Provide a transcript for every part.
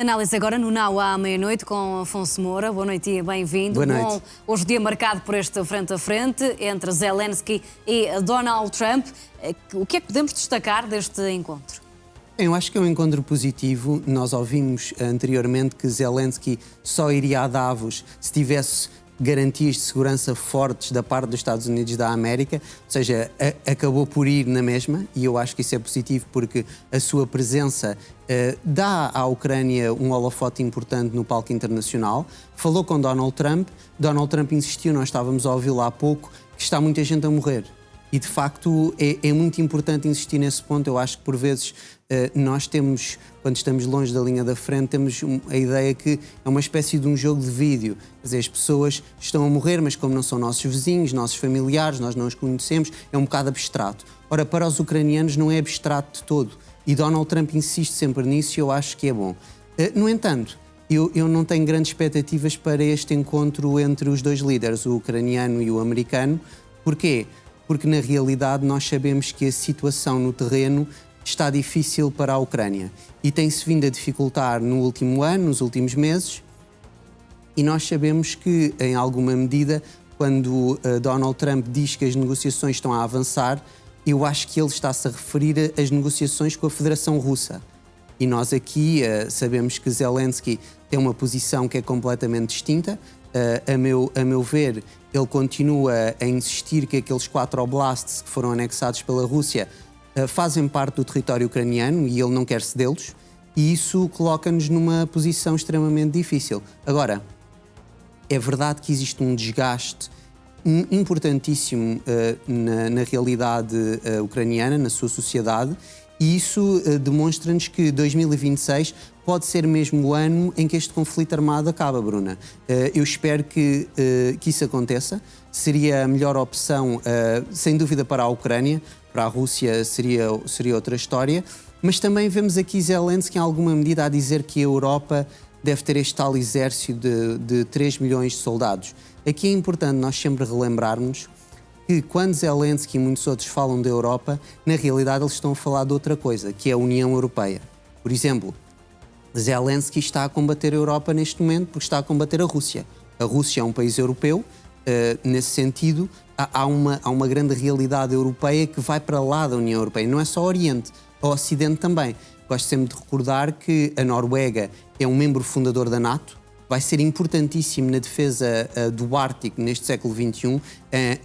Análise agora no Now à meia-noite com Afonso Moura. Boa noite e bem-vindo. Boa noite. Hoje dia marcado por este frente a frente entre Zelensky e Donald Trump. O que é que podemos destacar deste encontro? Eu acho que é um encontro positivo. Nós ouvimos anteriormente que Zelensky só iria a Davos se tivesse garantias de segurança fortes da parte dos Estados Unidos da América, ou seja, acabou por ir na mesma, e eu acho que isso é positivo porque a sua presença dá à Ucrânia um holofote importante no palco internacional. Falou com Donald Trump insistiu, nós estávamos a ouvi-lo há pouco, que está muita gente a morrer. E, de facto, é muito importante insistir nesse ponto. Eu acho que, por vezes, nós temos, quando estamos longe da linha da frente, temos a ideia que é uma espécie de um jogo de vídeo. Quer dizer, as pessoas estão a morrer, mas como não são nossos vizinhos, nossos familiares, nós não os conhecemos, é um bocado abstrato. Ora, para os ucranianos não é abstrato de todo. E Donald Trump insiste sempre nisso e eu acho que é bom. No entanto, eu não tenho grandes expectativas para este encontro entre os dois líderes, o ucraniano e o americano. Porquê? Porque, na realidade, nós sabemos que a situação no terreno está difícil para a Ucrânia e tem-se vindo a dificultar no último ano, nos últimos meses, e nós sabemos que, em alguma medida, quando Donald Trump diz que as negociações estão a avançar, eu acho que ele está-se a referir às negociações com a Federação Russa. E nós aqui sabemos que Zelensky tem uma posição que é completamente distinta. A meu ver, ele continua a insistir que aqueles 4 oblasts que foram anexados pela Rússia fazem parte do território ucraniano e ele não quer cedê-los, e isso coloca-nos numa posição extremamente difícil. Agora, é verdade que existe um desgaste importantíssimo na realidade ucraniana, na sua sociedade, e isso demonstra-nos que 2026 pode ser mesmo o ano em que este conflito armado acaba, Bruna. Eu espero que isso aconteça. Seria a melhor opção, sem dúvida, para a Ucrânia. Para a Rússia seria outra história. Mas também vemos aqui Zelensky, em alguma medida, a dizer que a Europa deve ter este tal exército de 3 milhões de soldados. Aqui é importante nós sempre relembrarmos que quando Zelensky e muitos outros falam da Europa, na realidade eles estão a falar de outra coisa, que é a União Europeia. Por exemplo, Zelensky está a combater a Europa neste momento porque está a combater a Rússia. A Rússia é um país europeu, nesse sentido há uma grande realidade europeia que vai para lá da União Europeia. Não é só o Oriente, o Ocidente também. Gosto sempre de recordar que a Noruega é um membro fundador da NATO, vai ser importantíssimo na defesa do Ártico neste século XXI,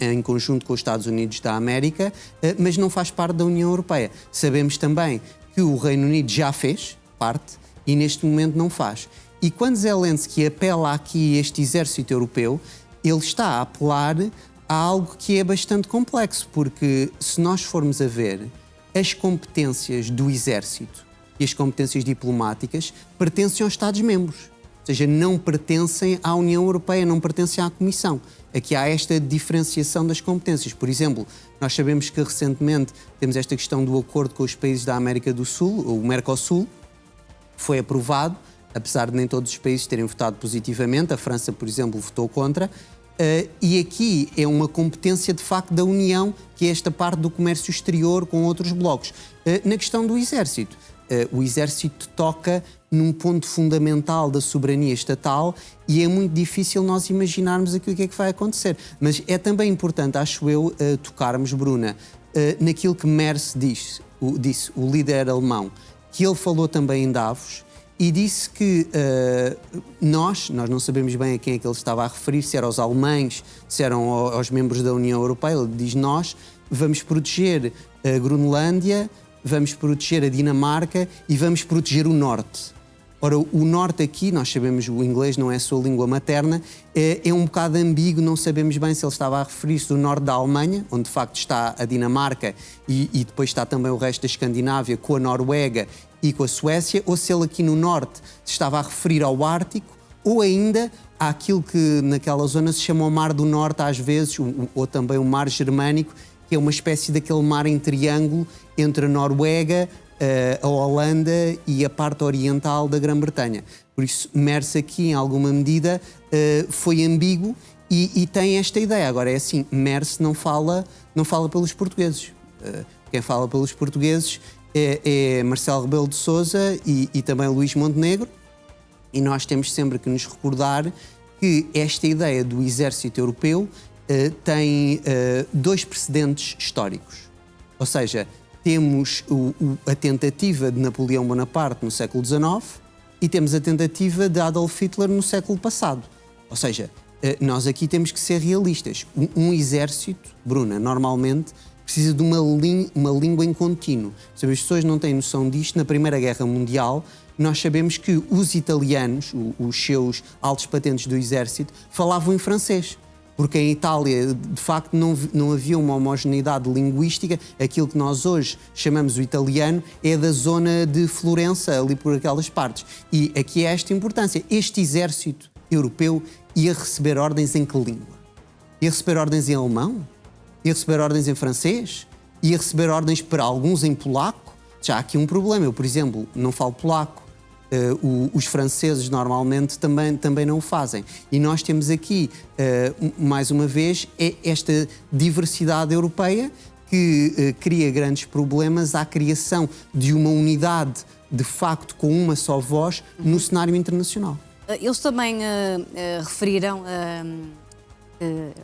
em conjunto com os Estados Unidos da América, mas não faz parte da União Europeia. Sabemos também que o Reino Unido já fez parte e neste momento não faz. E quando Zelensky apela aqui a este exército europeu, ele está a apelar a algo que é bastante complexo, porque se nós formos a ver, as competências do exército e as competências diplomáticas pertencem aos Estados-membros. Ou seja, não pertencem à União Europeia, não pertencem à Comissão. Aqui há esta diferenciação das competências. Por exemplo, nós sabemos que recentemente temos esta questão do acordo com os países da América do Sul, o Mercosul, foi aprovado, apesar de nem todos os países terem votado positivamente. A França, por exemplo, votou contra. E aqui é uma competência, de facto, da União, que é esta parte do comércio exterior com outros blocos. Na questão do Exército, o Exército toca num ponto fundamental da soberania estatal e é muito difícil nós imaginarmos aqui o que é que vai acontecer. Mas é também importante, acho eu, tocarmos, Bruna, naquilo que Merz disse, o líder alemão, que ele falou também em Davos e disse que nós não sabemos bem a quem é que ele estava a referir, se era aos alemães, se eram aos membros da União Europeia. Ele diz: nós vamos proteger a Groenlândia, vamos proteger a Dinamarca e vamos proteger o Norte. Ora, o Norte aqui, nós sabemos, o inglês não é a sua língua materna, é um bocado ambíguo, não sabemos bem se ele estava a referir-se do Norte da Alemanha, onde de facto está a Dinamarca e depois está também o resto da Escandinávia, com a Noruega e com a Suécia, ou se ele aqui no Norte se estava a referir ao Ártico, ou ainda àquilo que naquela zona se chama o Mar do Norte às vezes, ou também o Mar Germânico, que é uma espécie daquele mar em triângulo entre a Noruega, a Holanda e a parte oriental da Grã-Bretanha. Por isso, Merz aqui, em alguma medida, foi ambíguo e tem esta ideia. Agora, é assim, Merz não fala pelos portugueses. Quem fala pelos portugueses é Marcelo Rebelo de Sousa e também Luís Montenegro, E nós temos sempre que nos recordar que esta ideia do exército europeu tem dois precedentes históricos. Ou seja, temos a tentativa de Napoleão Bonaparte no século XIX e temos a tentativa de Adolf Hitler no século passado. Ou seja, nós aqui temos que ser realistas. Um exército, Bruna, normalmente precisa de uma língua em contínuo. Se as pessoas não têm noção disto, na Primeira Guerra Mundial, nós sabemos que os italianos, os seus altos patentes do exército, falavam em francês. Porque em Itália, de facto, não havia uma homogeneidade linguística. Aquilo que nós hoje chamamos o italiano é da zona de Florença, ali por aquelas partes. E aqui é esta importância. Este exército europeu ia receber ordens em que língua? Ia receber ordens em alemão? Ia receber ordens em francês? Ia receber ordens para alguns em polaco? Já há aqui um problema. Eu, por exemplo, não falo polaco. Os franceses normalmente também não o fazem. E nós temos aqui, mais uma vez, esta diversidade europeia que cria grandes problemas à criação de uma unidade, de facto, com uma só voz no cenário internacional. Eles também referiram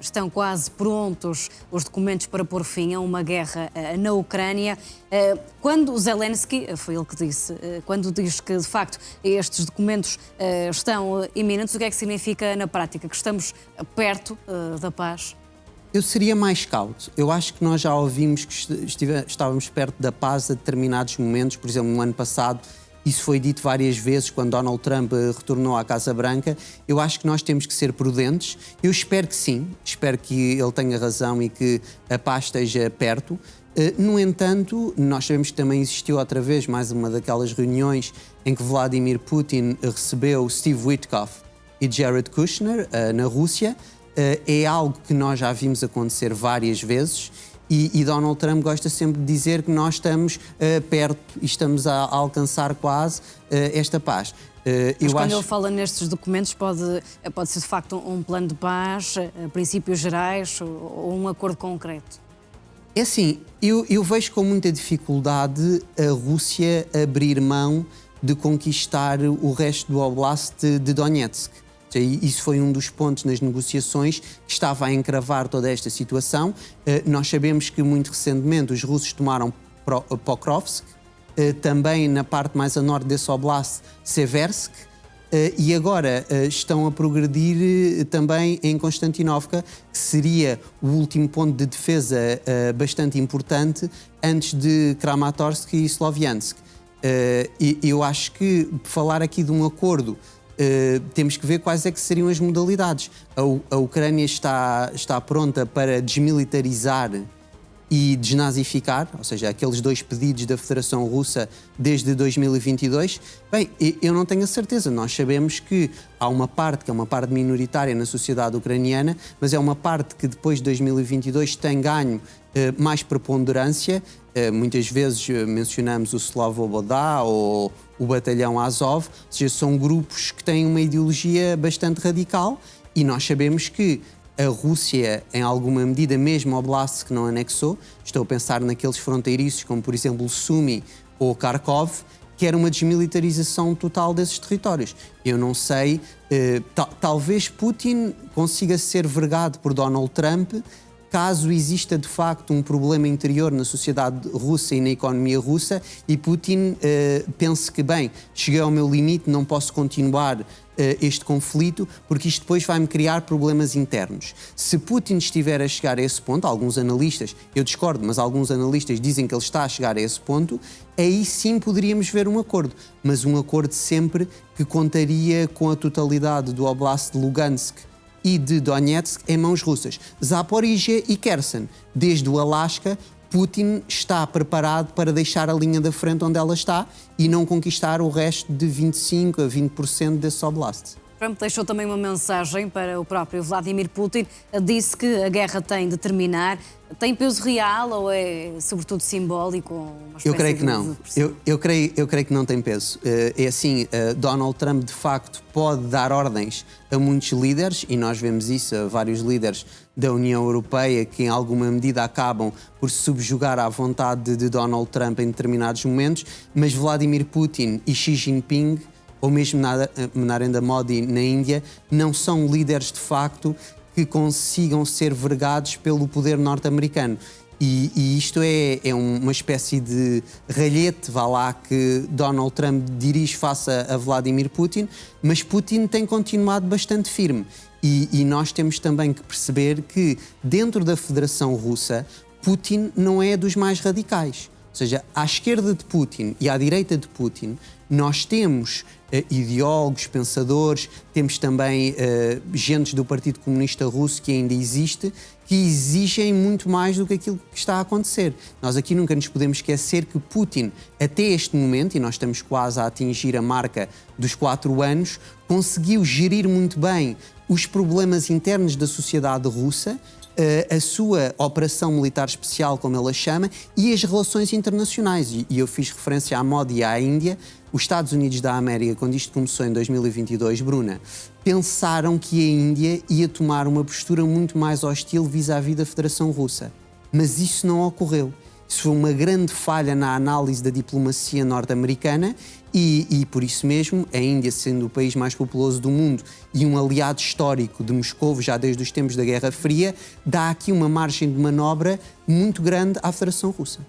estão quase prontos os documentos para pôr fim a uma guerra na Ucrânia. Quando o Zelensky, foi ele que disse, quando diz que de facto estes documentos estão iminentes, o que é que significa na prática? Que estamos perto da paz? Eu seria mais cauto. Eu acho que nós já ouvimos que estávamos perto da paz a determinados momentos. Por exemplo, no ano passado, isso foi dito várias vezes quando Donald Trump retornou à Casa Branca. Eu acho que nós temos que ser prudentes. Eu espero que sim, espero que ele tenha razão e que a paz esteja perto. No entanto, nós sabemos que também existiu outra vez mais uma daquelas reuniões em que Vladimir Putin recebeu Steve Witkoff e Jared Kushner na Rússia. É algo que nós já vimos acontecer várias vezes. E Donald Trump gosta sempre de dizer que nós estamos perto e estamos a alcançar quase esta paz. Mas quando ele fala nestes documentos, pode ser de facto um plano de paz, princípios gerais ou um acordo concreto? É assim, eu vejo com muita dificuldade a Rússia abrir mão de conquistar o resto do Oblast de Donetsk. Isso foi um dos pontos nas negociações que estava a encravar toda esta situação. Nós sabemos que muito recentemente os russos tomaram Pokrovsk, também na parte mais a norte desse oblast, Seversk, e agora estão a progredir também em Konstantinovka, que seria o último ponto de defesa bastante importante antes de Kramatorsk e Sloviansk. E eu acho que falar aqui de um acordo, temos que ver quais é que seriam as modalidades. A Ucrânia está pronta para desmilitarizar e desnazificar, ou seja, aqueles dois pedidos da Federação Russa desde 2022. Bem, eu não tenho a certeza. Nós sabemos que há uma parte que é uma parte minoritária na sociedade ucraniana, mas é uma parte que depois de 2022 tem ganho mais preponderância. Muitas vezes mencionamos o Slovoboda ou o Batalhão Azov, ou seja, são grupos que têm uma ideologia bastante radical e nós sabemos que a Rússia, em alguma medida, mesmo Oblast que não anexou, estou a pensar naqueles fronteiriços como, por exemplo, Sumy ou Kharkov, quer uma desmilitarização total desses territórios. Eu não sei, talvez Putin consiga ser vergado por Donald Trump caso exista de facto um problema interior na sociedade russa e na economia russa e Putin pense que, bem, cheguei ao meu limite, não posso continuar este conflito porque isto depois vai-me criar problemas internos. Se Putin estiver a chegar a esse ponto, alguns analistas, eu discordo, mas alguns analistas dizem que ele está a chegar a esse ponto, aí sim poderíamos ver um acordo, mas um acordo sempre que contaria com a totalidade do Oblast de Lugansk e de Donetsk em mãos russas. Zaporizhia e Kherson, desde o Alasca, Putin está preparado para deixar a linha da frente onde ela está e não conquistar o resto de 25% a 20% desse oblast. Trump deixou também uma mensagem para o próprio Vladimir Putin. Disse que a guerra tem de terminar. Tem peso real ou é, sobretudo, simbólico? Eu creio que não. Eu creio que não tem peso. É assim, Donald Trump, de facto, pode dar ordens a muitos líderes, e nós vemos isso a vários líderes da União Europeia que, em alguma medida, acabam por se subjugar à vontade de Donald Trump em determinados momentos, mas Vladimir Putin e Xi Jinping ou mesmo Narendra Modi na Índia, não são líderes de facto que consigam ser vergados pelo poder norte-americano. E isto é uma espécie de ralhete, vá lá, que Donald Trump dirige face a Vladimir Putin, mas Putin tem continuado bastante firme. E nós temos também que perceber que, dentro da Federação Russa, Putin não é dos mais radicais. Ou seja, à esquerda de Putin e à direita de Putin, nós temos ideólogos, pensadores, temos também gentes do Partido Comunista Russo que ainda existe, que exigem muito mais do que aquilo que está a acontecer. Nós aqui nunca nos podemos esquecer que Putin, até este momento, e nós estamos quase a atingir a marca dos 4 anos, conseguiu gerir muito bem os problemas internos da sociedade russa, a sua operação militar especial, como ela chama, e as relações internacionais. E eu fiz referência à Modi e à Índia. Os Estados Unidos da América, quando isto começou em 2022, Bruna, pensaram que a Índia ia tomar uma postura muito mais hostil vis-à-vis da Federação Russa. Mas isso não ocorreu. Isso foi uma grande falha na análise da diplomacia norte-americana e, por isso mesmo, a Índia, sendo o país mais populoso do mundo e um aliado histórico de Moscou, já desde os tempos da Guerra Fria, dá aqui uma margem de manobra muito grande à Federação Russa.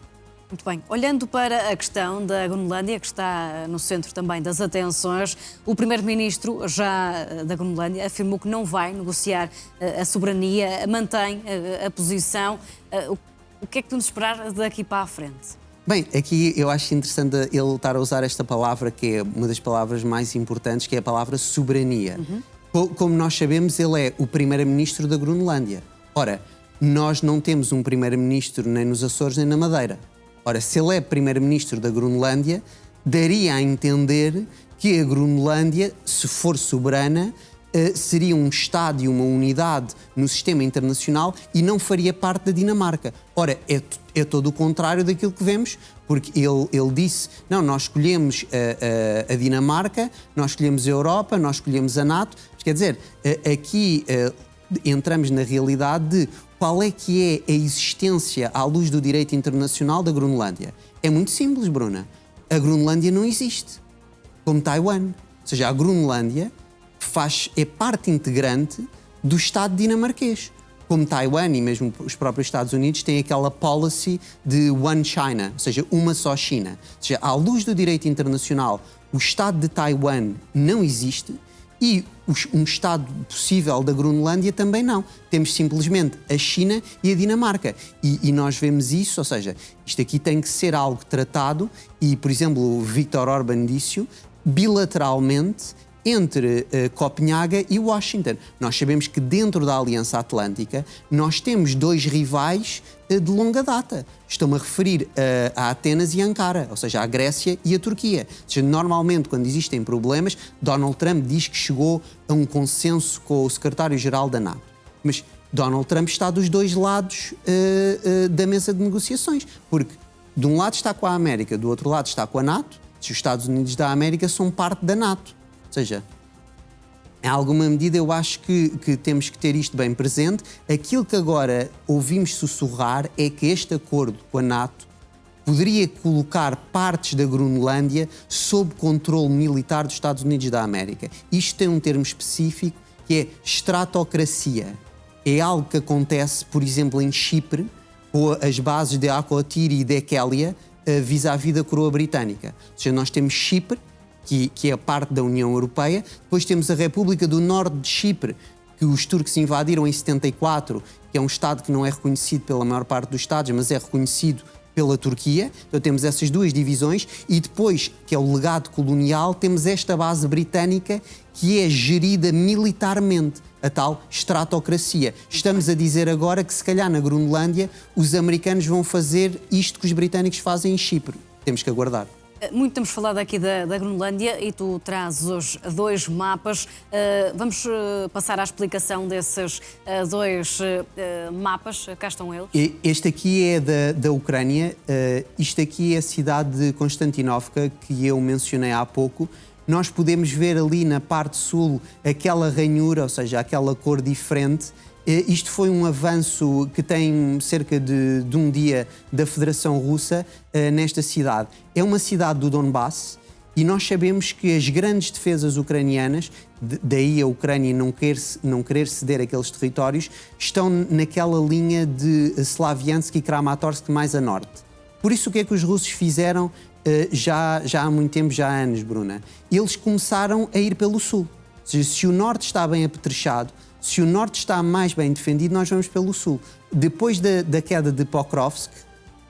Muito bem. Olhando para a questão da Groenlândia, que está no centro também das atenções, o primeiro-ministro já da Groenlândia afirmou que não vai negociar a soberania, mantém a posição. O que é que podemos esperar daqui para a frente? Bem, aqui eu acho interessante ele estar a usar esta palavra, que é uma das palavras mais importantes, que é a palavra soberania. Como nós sabemos, ele é o primeiro-ministro da Groenlândia. Ora, nós não temos um primeiro-ministro nem nos Açores nem na Madeira. Ora, se ele é primeiro-ministro da Groenlândia, daria a entender que a Groenlândia, se for soberana, seria um Estado e uma unidade no sistema internacional e não faria parte da Dinamarca. Ora, é todo o contrário daquilo que vemos, porque ele disse, não, nós escolhemos a Dinamarca, nós escolhemos a Europa, nós escolhemos a NATO. Quer dizer, aqui entramos na realidade de qual é que é a existência à luz do direito internacional da Groenlândia. É muito simples, Bruna. A Groenlândia não existe, como Taiwan. Ou seja, a Groenlândia é parte integrante do Estado dinamarquês. Como Taiwan e mesmo os próprios Estados Unidos têm aquela policy de One China, ou seja, uma só China. Ou seja, à luz do direito internacional, o Estado de Taiwan não existe e um Estado possível da Groenlândia também não. Temos simplesmente a China e a Dinamarca. E nós vemos isso, ou seja, isto aqui tem que ser algo tratado e, por exemplo, o Viktor Orbán disse-o, bilateralmente entre Copenhaga e Washington. Nós sabemos que dentro da Aliança Atlântica nós temos 2 rivais de longa data. Estou-me a referir a Atenas e Ankara, ou seja, a Grécia e a Turquia. Ou seja, normalmente, quando existem problemas, Donald Trump diz que chegou a um consenso com o secretário-geral da NATO. Mas Donald Trump está dos 2 lados da mesa de negociações, porque de um lado está com a América, do outro lado está com a NATO. Se os Estados Unidos da América são parte da NATO. Ou seja, em alguma medida eu acho que temos que ter isto bem presente. Aquilo que agora ouvimos sussurrar é que este acordo com a NATO poderia colocar partes da Groenlândia sob controle militar dos Estados Unidos da América. Isto tem um termo específico que é estratocracia. É algo que acontece, por exemplo, em Chipre, com as bases de Akotir e de Kelia, vis-à-vis da coroa britânica. Ou seja, nós temos Chipre, que é parte da União Europeia. Depois temos a República do Norte de Chipre, que os turcos invadiram em 74, que é um Estado que não é reconhecido pela maior parte dos Estados, mas é reconhecido pela Turquia. Então temos essas 2 divisões e depois, que é o legado colonial, temos esta base britânica que é gerida militarmente, a tal estratocracia. Estamos a dizer agora que se calhar na Groenlândia os americanos vão fazer isto que os britânicos fazem em Chipre. Temos que aguardar. Muito temos falado aqui da Groenlândia e tu trazes hoje 2 mapas. Vamos passar à explicação desses 2 mapas. Cá estão eles. Este aqui é da Ucrânia. Isto aqui é a cidade de Constantinovka, que eu mencionei há pouco. Nós podemos ver ali na parte sul aquela ranhura, ou seja, aquela cor diferente. Isto foi um avanço que tem cerca de um dia da Federação Russa nesta cidade. É uma cidade do Donbass E nós sabemos que as grandes defesas ucranianas, daí a Ucrânia não querer ceder aqueles territórios, estão naquela linha de Slaviansk e Kramatorsk mais a norte. Por isso, o que é que os russos fizeram já há muito tempo, já há anos, Bruna? Eles começaram a ir pelo sul. Ou seja, se o norte está bem apetrechado, se o norte está mais bem defendido, nós vamos pelo sul. Depois da queda de Pokrovsk,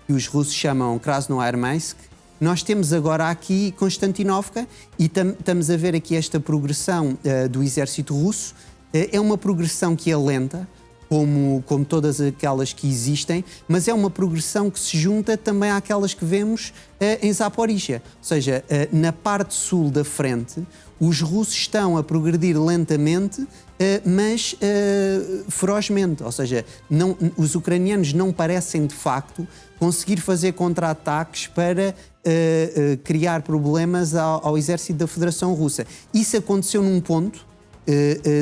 que os russos chamam Krasnoarmeysk, nós temos agora aqui Constantinovka e estamos a ver aqui esta progressão do exército russo. É uma progressão que é lenta, como todas aquelas que existem, mas é uma progressão que se junta também àquelas que vemos em Zaporíжia. Ou seja, na parte sul da frente, os russos estão a progredir lentamente, mas ferozmente. Ou seja, os ucranianos não parecem, de facto, conseguir fazer contra-ataques para criar problemas ao exército da Federação Russa. Isso aconteceu num ponto,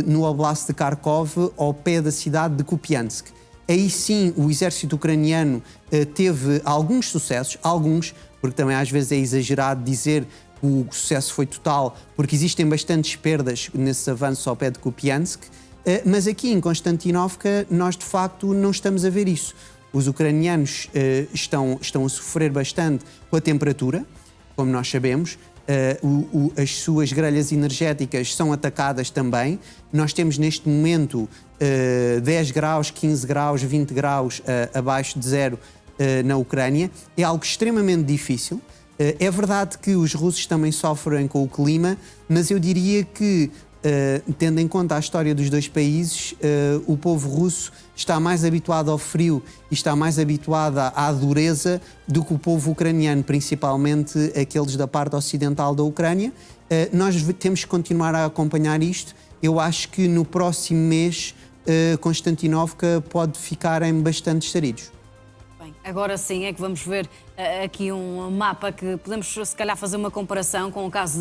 no Oblast de Kharkov, ao pé da cidade de Kupiansk. Aí sim o exército ucraniano teve alguns sucessos, porque também às vezes é exagerado dizer que o sucesso foi total, porque existem bastantes perdas nesses avanços ao pé de Kupiansk, mas aqui em Constantinovka nós de facto não estamos a ver isso. Os ucranianos estão a sofrer bastante com a temperatura, como nós sabemos. As suas grelhas energéticas são atacadas também. Nós temos neste momento 10 graus, 15 graus, 20 graus abaixo de zero na Ucrânia. É algo extremamente difícil. É verdade que os russos também sofrem com o clima, mas eu diria que, tendo em conta a história dos dois países, o povo russo está mais habituado ao frio e está mais habituado à dureza do que o povo ucraniano, principalmente aqueles da parte ocidental da Ucrânia. Nós temos que continuar a acompanhar isto. Eu acho que no próximo mês Constantinovka pode ficar em bastantes estaridos. Bem, agora sim é que vamos ver aqui um mapa que podemos se calhar fazer uma comparação com o caso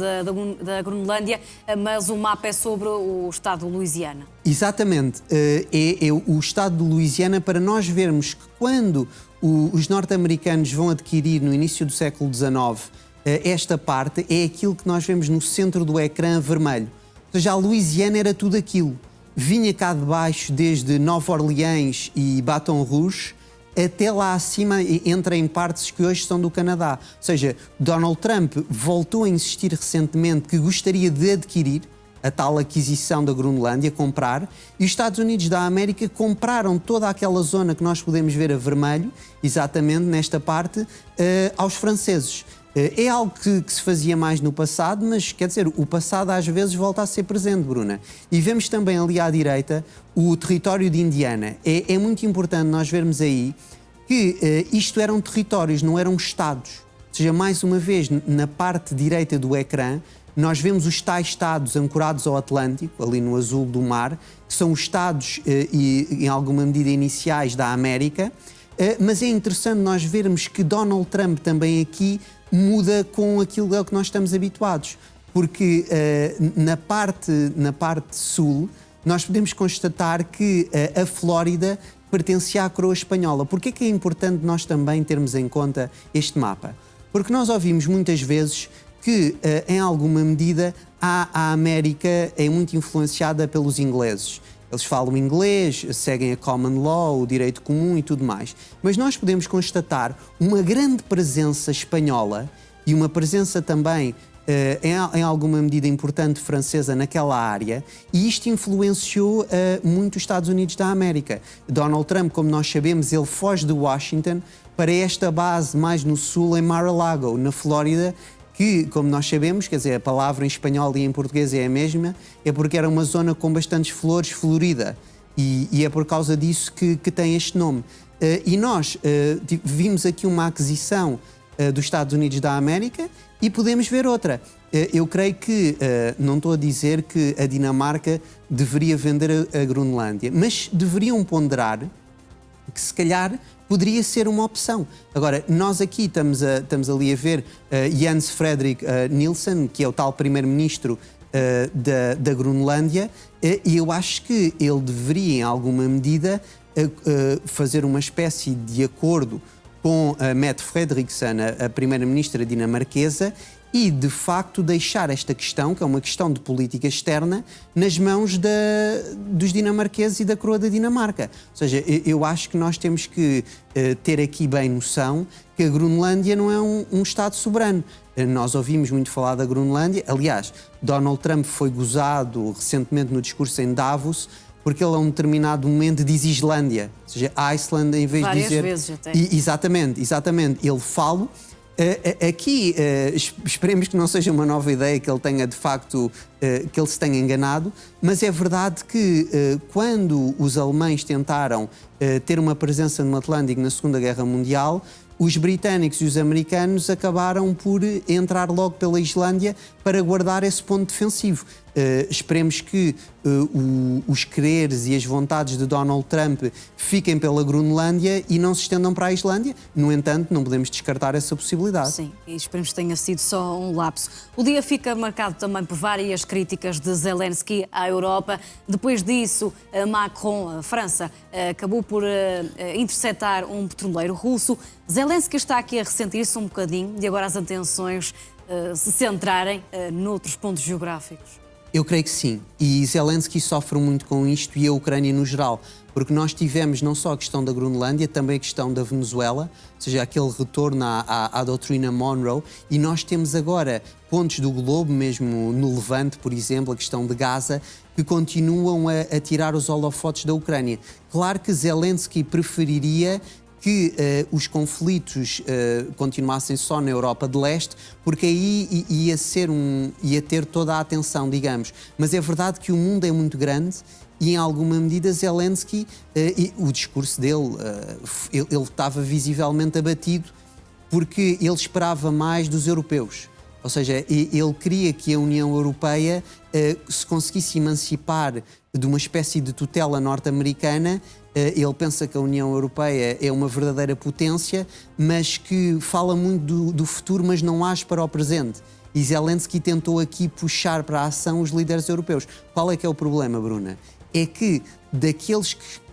da Groenlândia, mas o mapa é sobre o estado de Louisiana. Exatamente, é o estado de Louisiana, para nós vermos que quando os norte-americanos vão adquirir no início do século XIX esta parte, é aquilo que nós vemos no centro do ecrã vermelho. Ou seja, a Louisiana era tudo aquilo. Vinha cá de baixo desde Nova Orleans e Baton Rouge, até lá acima entra em partes que hoje são do Canadá. Ou seja, Donald Trump voltou a insistir recentemente que gostaria de adquirir a tal aquisição da Groenlândia, comprar, e os Estados Unidos da América compraram toda aquela zona que nós podemos ver a vermelho, exatamente nesta parte, aos franceses. É algo que se fazia mais no passado, mas, quer dizer, o passado às vezes volta a ser presente, Bruna. E vemos também ali à direita o território de Indiana. É muito importante nós vermos aí que isto eram territórios, não eram estados. Ou seja, mais uma vez, na parte direita do ecrã, nós vemos os tais estados ancorados ao Atlântico, ali no azul do mar, que são os estados, em alguma medida, iniciais da América. Mas é interessante nós vermos que Donald Trump também aqui muda com aquilo ao que nós estamos habituados, porque na parte sul nós podemos constatar que a Flórida pertencia à coroa espanhola. Por que é importante nós também termos em conta este mapa? Porque nós ouvimos muitas vezes que, em alguma medida, a América é muito influenciada pelos ingleses. Eles falam inglês, seguem a common law, o direito comum e tudo mais. Mas nós podemos constatar uma grande presença espanhola e uma presença também, em alguma medida importante, francesa naquela área, e isto influenciou muito os Estados Unidos da América. Donald Trump, como nós sabemos, ele foge de Washington para esta base mais no sul, em Mar-a-Lago, na Flórida, que, como nós sabemos, quer dizer, a palavra em espanhol e em português é a mesma, é porque era uma zona com bastantes flores, florida, e é por causa disso que tem este nome. E nós vimos aqui uma aquisição dos Estados Unidos da América e podemos ver outra. Eu creio que, não estou a dizer que a Dinamarca deveria vender a Groenlândia, mas deveriam ponderar que se calhar poderia ser uma opção. Agora, nós aqui estamos ali a ver Jens Frederik Nielsen, que é o tal primeiro-ministro da Groenlândia, e eu acho que ele deveria, em alguma medida, fazer uma espécie de acordo com a Mette Frederiksen, a primeira-ministra dinamarquesa, e, de facto, deixar esta questão, que é uma questão de política externa, nas mãos dos dinamarqueses e da coroa da Dinamarca. Ou seja, eu acho que nós temos que ter aqui bem noção que a Groenlândia não é um Estado soberano. Nós ouvimos muito falar da Groenlândia. Aliás, Donald Trump foi gozado recentemente no discurso em Davos, porque ele a um determinado momento diz Islândia. Ou seja, Iceland, em vez várias de dizer... vezes até. Exatamente. Ele fala... Aqui, esperemos que não seja uma nova ideia, que ele tenha de facto, que ele se tenha enganado, mas é verdade que quando os alemães tentaram ter uma presença no Atlântico na Segunda Guerra Mundial, os britânicos e os americanos acabaram por entrar logo pela Islândia para guardar esse ponto defensivo. Esperemos que os quereres e as vontades de Donald Trump fiquem pela Groenlândia e não se estendam para a Islândia. No entanto, não podemos descartar essa possibilidade. Sim, e esperemos que tenha sido só um lapso. O dia fica marcado também por várias críticas de Zelensky à Europa. Depois disso, Macron, a França, acabou por interceptar um petroleiro russo. Zelensky está aqui a ressentir-se um bocadinho e agora as atenções se centrarem noutros pontos geográficos. Eu creio que sim, e Zelensky sofre muito com isto e a Ucrânia no geral, porque nós tivemos não só a questão da Groenlândia, também a questão da Venezuela, ou seja, aquele retorno à doutrina Monroe, e nós temos agora pontos do globo, mesmo no Levante, por exemplo, a questão de Gaza, que continuam a tirar os holofotes da Ucrânia. Claro que Zelensky preferiria que os conflitos continuassem só na Europa de Leste, porque aí ia ter toda a atenção, digamos. Mas é verdade que o mundo é muito grande e, em alguma medida, Zelensky, o discurso dele, ele estava visivelmente abatido porque ele esperava mais dos europeus. Ou seja, ele queria que a União Europeia se conseguisse emancipar de uma espécie de tutela norte-americana. Ele pensa que a União Europeia é uma verdadeira potência, mas que fala muito do futuro, mas não age para o presente. E Zelensky tentou aqui puxar para a ação os líderes europeus. Qual é que é o problema, Bruna? É que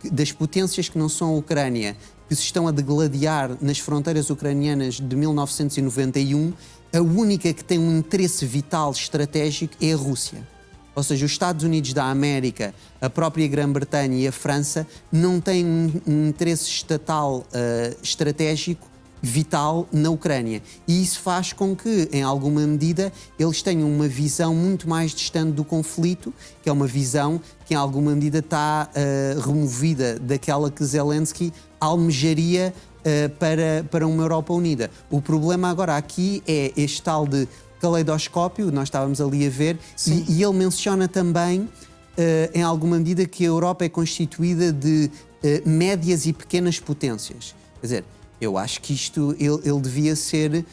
das potências que não são a Ucrânia, que se estão a degladiar nas fronteiras ucranianas de 1991, a única que tem um interesse vital estratégico é a Rússia. Ou seja, os Estados Unidos da América, a própria Grã-Bretanha e a França não têm um interesse estatal estratégico vital na Ucrânia. E isso faz com que, em alguma medida, eles tenham uma visão muito mais distante do conflito, que é uma visão que, em alguma medida, está removida daquela que Zelensky almejaria para uma Europa unida. O problema agora aqui é este tal de caleidoscópio, nós estávamos ali a ver, e ele menciona também, em alguma medida, que a Europa é constituída de médias e pequenas potências. Quer dizer, eu acho que isto, ele devia ser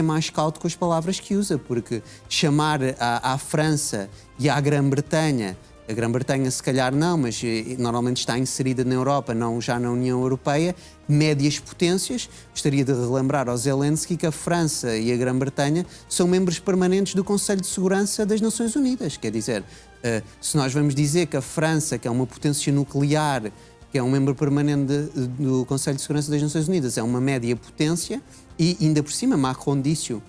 mais cauto com as palavras que usa, porque chamar à França e à Grã-Bretanha, a Grã-Bretanha se calhar não, mas normalmente está inserida na Europa, não já na União Europeia, médias potências. Gostaria de relembrar ao Zelensky que a França e a Grã-Bretanha são membros permanentes do Conselho de Segurança das Nações Unidas. Quer dizer, se nós vamos dizer que a França, que é uma potência nuclear, que é um membro permanente do Conselho de Segurança das Nações Unidas, é uma média potência, e ainda por cima Macron disse-o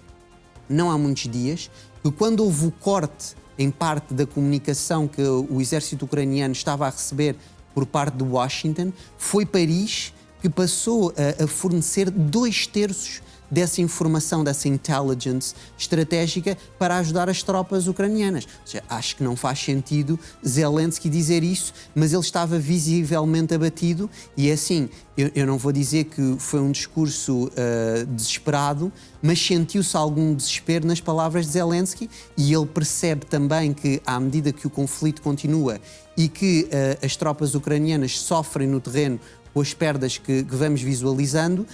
não há muitos dias, que quando houve o corte em parte da comunicação que o exército ucraniano estava a receber por parte de Washington, foi Paris que passou a fornecer 2/3 dessa informação, dessa intelligence estratégica para ajudar as tropas ucranianas. Ou seja, acho que não faz sentido Zelensky dizer isso, mas ele estava visivelmente abatido e é assim, eu não vou dizer que foi um discurso desesperado, mas sentiu-se algum desespero nas palavras de Zelensky e ele percebe também que, à medida que o conflito continua e que as tropas ucranianas sofrem no terreno com as perdas que vamos visualizando,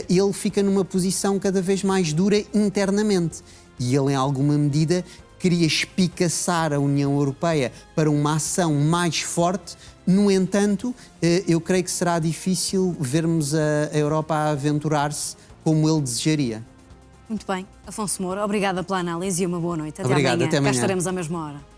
ele fica numa posição cada vez mais dura internamente. E ele, em alguma medida, queria espicaçar a União Europeia para uma ação mais forte. No entanto, eu creio que será difícil vermos a Europa a aventurar-se como ele desejaria. Muito bem. Afonso Moura, obrigada pela análise e uma boa noite. Obrigado, até amanhã. Cá estaremos à mesma hora.